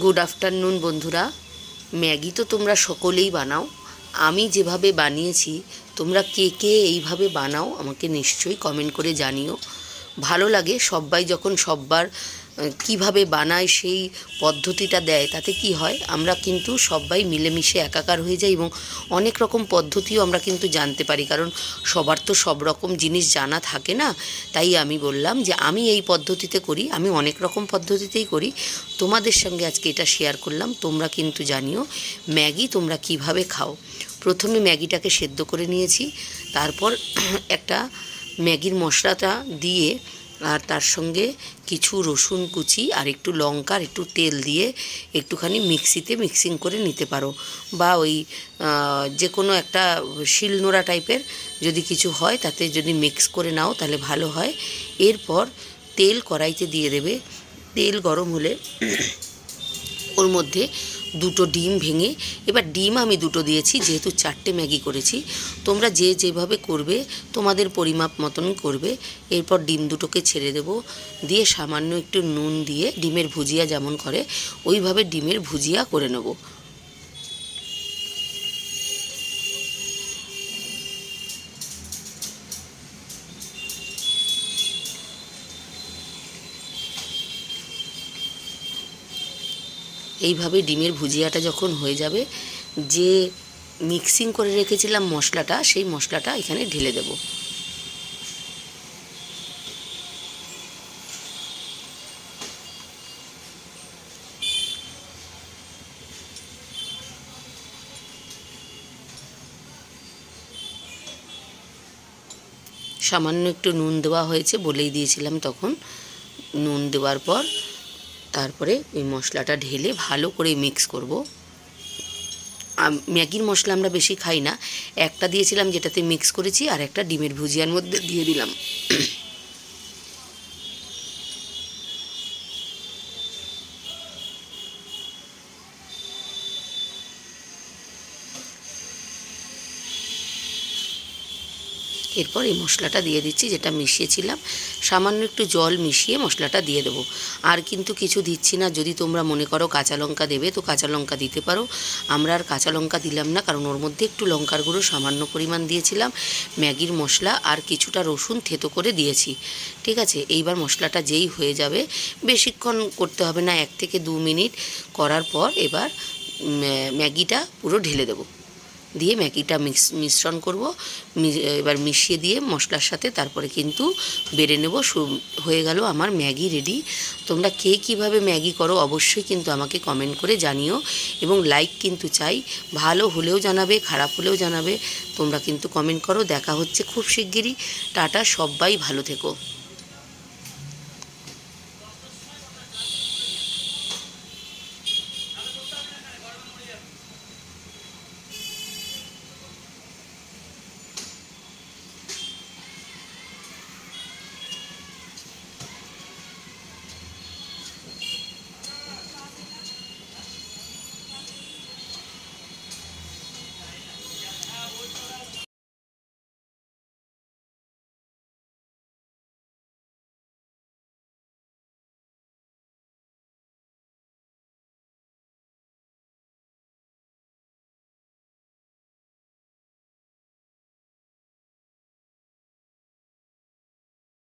Good afternoon বন্ধুরা। Maggi তো তোমরা সকলেই বানাও। আমি যেভাবে বানিয়েছি তোমরা কে কে এইভাবে বানাও আমাকে নিশ্চয়ই কমেন্ট করে জানিও। ভালো লাগে সবাই যখন সব্বার কিভাবে বানায় সেই পদ্ধতিটা দেয়, তাতে কি হয় আমরা কিন্তু সবাই মিলেমিশে একাকার হয়ে যাই এবং অনেক রকম পদ্ধতিও আমরা কিন্তু জানতে পারি, কারণ সবার তো সব রকম জিনিস জানা থাকে না। তাই আমি বললাম যে আমি এই পদ্ধতিতে করি, আমি অনেক রকম পদ্ধতিতেই করি, তোমাদের সঙ্গে আজকে এটা শেয়ার করলাম। তোমরা কিন্তু জানিও ম্যাগি তোমরা কিভাবে খাও। প্রথমে ম্যাগিটাকে সেদ্ধ করে নিয়েছি, তারপর একটা ম্যাগির মশলাটা দিয়ে আর তার সঙ্গে কিছু রসুন কুচি আর একটু লঙ্কা আর একটু তেল দিয়ে একটুখানি মিক্সিতে মিক্সিং করে নিতে পারো, বা ওই যে কোনো একটা শিলনোড়া টাইপের যদি কিছু হয় তাতে যদি মিক্স করে নাও তাহলে ভালো হয়। এরপর তেল কড়াইতে দিয়ে দেবে। তেল গরম হলে ওর মধ্যে দুটো ডিম ভেঙে, এবার ডিম আমি দুটো দিয়েছি যেহেতু 4টে ম্যাগি করেছি, তোমরা যে যেভাবে করবে তোমাদের পরিমাপ মতন করবে। এরপর ডিম দুটোকে ছেড়ে দেব, দিয়ে সামান্য একটু নুন দিয়ে ডিমের ভুজিয়া যেমন করে ওইভাবে ডিমের ভুজিয়া করে নেব। এইভাবে ডিমের ভুজিয়াটা যখন হয়ে যাবে, যে মিক্সিং করে রেখেছিলাম মশলাটা, সেই মশলাটা এখানে ঢেলে দেব। সামান্য একটু নুন দেওয়া হয়েছে, বলেই দিয়েছিলাম তখন। নুন দেওয়ার পর তারপরে ওই মশলাটা ঢেলে ভালো করে মিক্স করব। ম্যাগির মশলা আমরা বেশি খাই না, একটা দিয়েছিলাম যেটাতে মিক্স করেছি, আর একটা ডিমের ভুজিয়ার মধ্যে দিয়ে দিলাম। এরপর এই মশলাটা দিয়ে দিচ্ছি যেটা মিশিয়েছিলাম, সামান্য একটু জল মিশিয়ে মশলাটা দিয়ে দেবো। আর কিন্তু কিছু দিচ্ছি না। যদি তোমরা মনে করো কাঁচা লঙ্কা দেবে তো কাঁচা লঙ্কা দিতে পারো, আমরা আর কাঁচা লঙ্কা দিলাম না, কারণ ওর মধ্যে একটু লঙ্কার গুঁড়ো সামান্য পরিমাণ দিয়েছিলাম, ম্যাগির মশলা আর কিছুটা রসুন থেতো করে দিয়েছি। ঠিক আছে, এইবার মশলাটা যেই হয়ে যাবে, বেশিক্ষণ করতে হবে না, 1 থেকে 2 মিনিট করার পর এবার ম্যাগিটা পুরো ঢেলে দেবো, দিয়ে ম্যাগিটা মিশ্রণ করব। এবার মিশিয়ে দিয়ে মশলার সাথে তারপরে কিন্তু বেড়ে নেব। হয়ে গেল আমার ম্যাগি রেডি। তোমরা কে কীভাবে ম্যাগি করো অবশ্যই কিন্তু আমাকে কমেন্ট করে জানিও, এবং লাইক কিন্তু চাই। ভালো হলেও জানাবে, খারাপ হলেও জানাবে, তোমরা কিন্তু কমেন্ট করো। দেখা হচ্ছে খুব শিগগিরই। টাটা, সবাই ভালো থেকো।